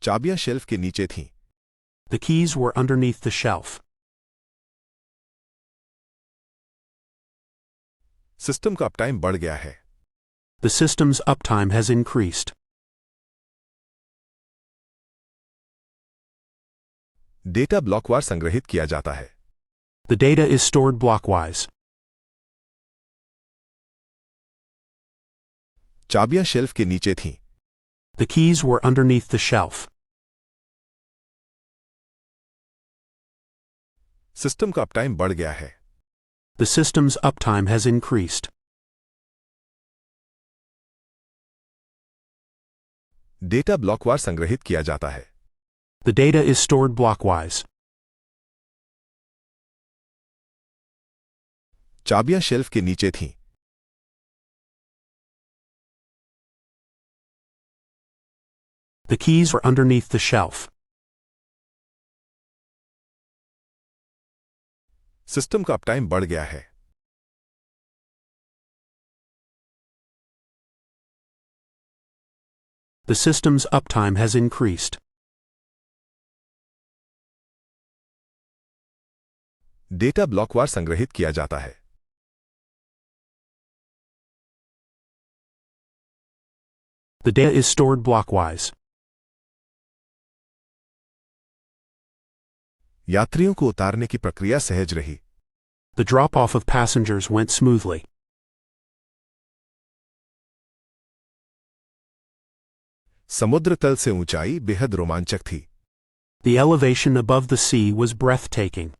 चाबियां शेल्फ के नीचे थीं। The keys were underneath the shelf. System का अपटाइम बढ़ गया है। The system's uptime has increased. Data ब्लॉकवार संग्रहित किया जाता है। The data is stored blockwise. चाबियां शेल्फ के नीचे थीं। The keys were underneath the shelf. System का अपटाइम बढ़ गया है। The system's uptime has increased. Data ब्लॉकवार संग्रहित किया जाता है। The data is stored blockwise. चाबियां शेल्फ के नीचे थीं। The keys were underneath the shelf. System का अपटाइम बढ़ गया है। The system's uptime has increased. Data ब्लॉकवार संग्रहित किया जाता है। The data is stored blockwise. यात्रियों को उतारने की प्रक्रिया सहज रही। The drop-off of passengers went smoothly. समुद्र तल से ऊंचाई बेहद रोमांचक थी। The elevation above the sea was breathtaking.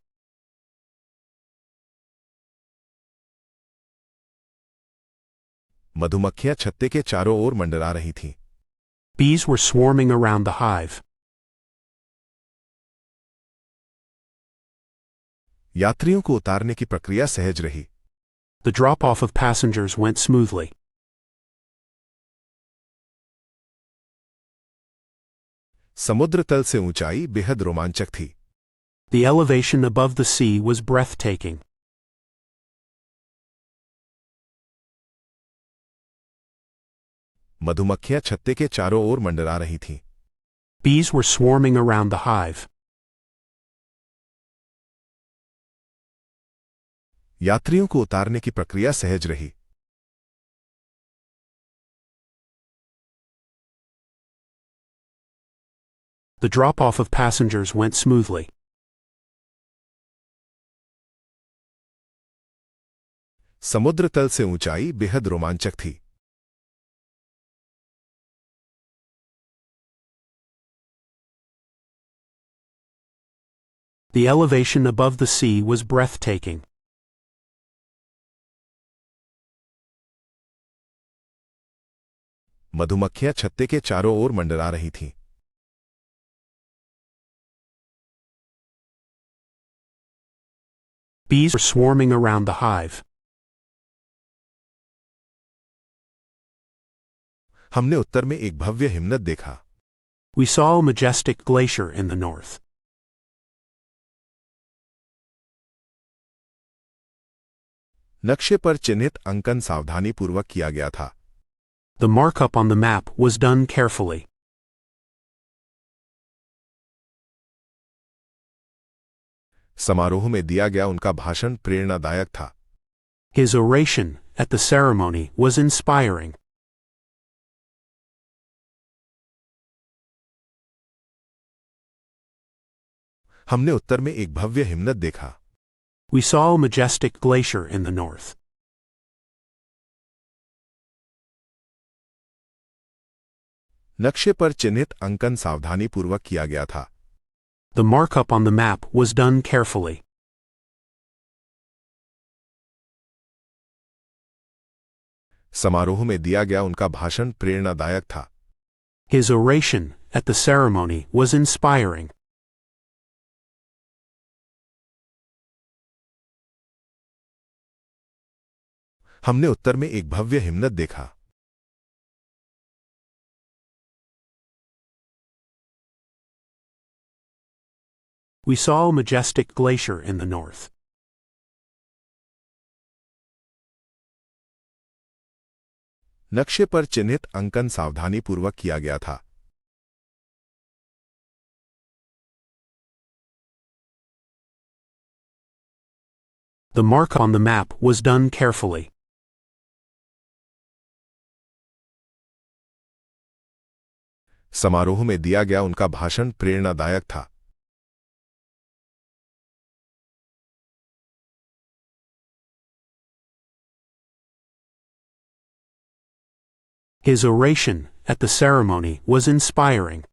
मधुमक्खियां छत्ते के चारों ओर मंडरा रही थीं। Bees were swarming around the hive. यात्रियों को उतारने की प्रक्रिया सहज रही। The drop-off of passengers went smoothly. समुद्र तल से ऊंचाई बेहद रोमांचक थी। The elevation above the sea was breathtaking. मधुमक्खियां छत्ते के चारों ओर मंडरा रही थीं। Bees were swarming around the hive. यात्रियों को उतारने की प्रक्रिया सहज रही। The drop-off of passengers went smoothly. समुद्र तल से ऊंचाई बेहद रोमांचक थी। The elevation above the sea was breathtaking. मधुमक्खियां छत्ते के चारों ओर मंडरा रही थीं। Bees were swarming around the hive. हमने उत्तर में एक भव्य हिमनद देखा। We saw a majestic glacier in the north. नक्शे पर चिन्हित अंकन सावधानीपूर्वक किया गया था। The markup on the map was done carefully. समारोह में दिया गया उनका भाषण प्रेरणादायक था। His oration at the ceremony was inspiring. हमने उत्तर में एक भव्य हिमनद देखा। We saw a majestic glacier in the north. नक्शे पर चिन्हित अंकन सावधानीपूर्वक किया गया था। The markup on the map was done carefully. समारोह में दिया गया उनका भाषण प्रेरणादायक था। His oration at the ceremony was inspiring. हमने उत्तर में एक भव्य हिमनद देखा। We saw a majestic glacier in the north. नक्शे पर चिन्हित अंकन सावधानीपूर्वक किया गया था। The mark on the map was done carefully. समारोह में दिया गया उनका भाषण प्रेरणादायक था। His oration at the ceremony was inspiring.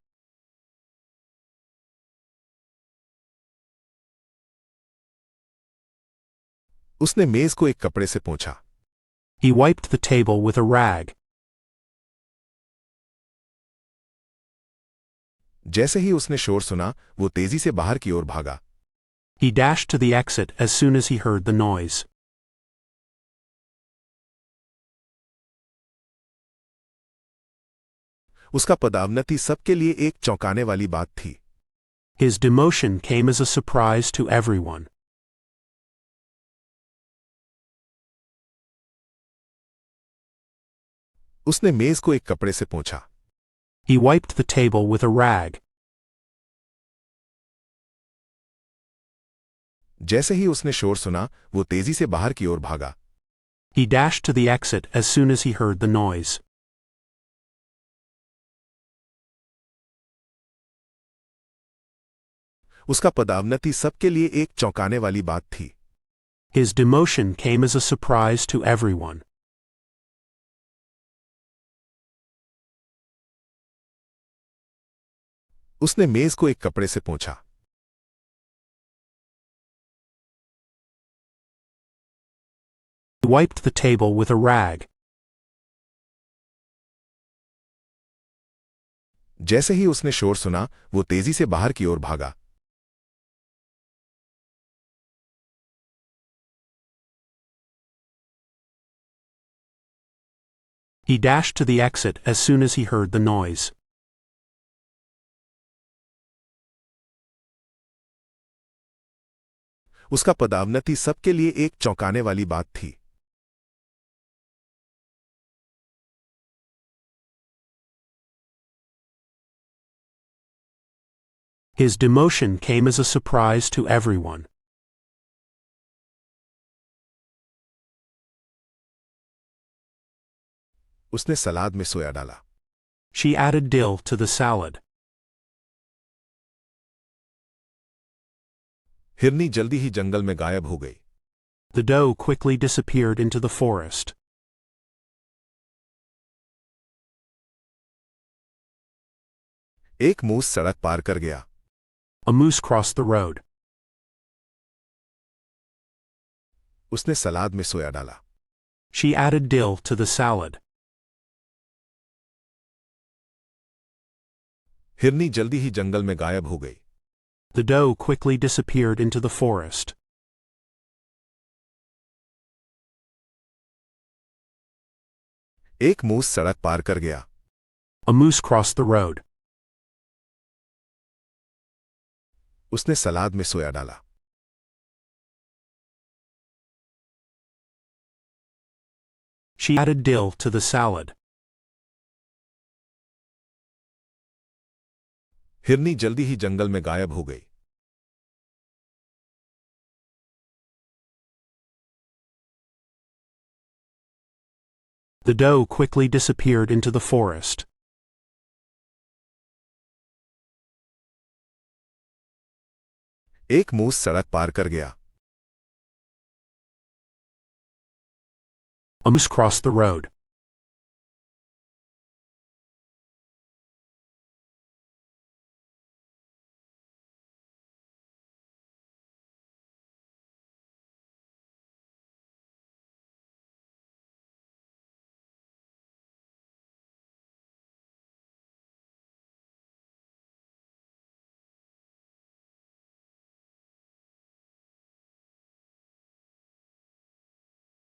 उसने मेज को एक कपड़े से पोंछा। He wiped the table with a rag. जैसे ही उसने शोर सुना, वो तेजी से बाहर की ओर भागा। He dashed to the exit as soon as he heard the noise. उसका पदावनति सबके लिए एक चौंकाने वाली बात थी। His demotion came as a surprise to everyone. उसने मेज को एक कपड़े से पोंछा। He wiped the table with a rag. जैसे ही उसने शोर सुना, वो तेजी से बाहर की ओर भागा। He dashed to the exit as soon as he heard the noise. उसका पदावनति सबके लिए एक चौंकाने वाली बात थी। His demotion came as a surprise to everyone. उसने मेज को एक कपड़े से पोंछा। He wiped the table with a rag. जैसे ही उसने शोर सुना, वो तेजी से बाहर की ओर भागा। He dashed to the exit as soon as he heard the noise. उसका पदावनति सबके लिए एक चौंकाने वाली बात थी। His demotion came as a surprise to everyone. उसने सलाद में सोया डाला। She added dill to the salad. हिरनी जल्दी ही जंगल में गायब हो गई। The doe quickly disappeared into the forest. एक मूस सड़क पार कर गया। A moose crossed the road. उसने सलाद में सोया डाला। She added dill to the salad. हिरनी जल्दी ही जंगल में गायब हो गई। The doe quickly disappeared into the forest. एक मूस सड़क पार कर गया। A moose crossed the road. उसने सलाद में सोया डाला। She added dill to the salad. हिरनी जल्दी ही जंगल में गायब हो गई। The doe quickly disappeared into the forest. एक मूस सड़क पार कर गया। A moose crossed the road.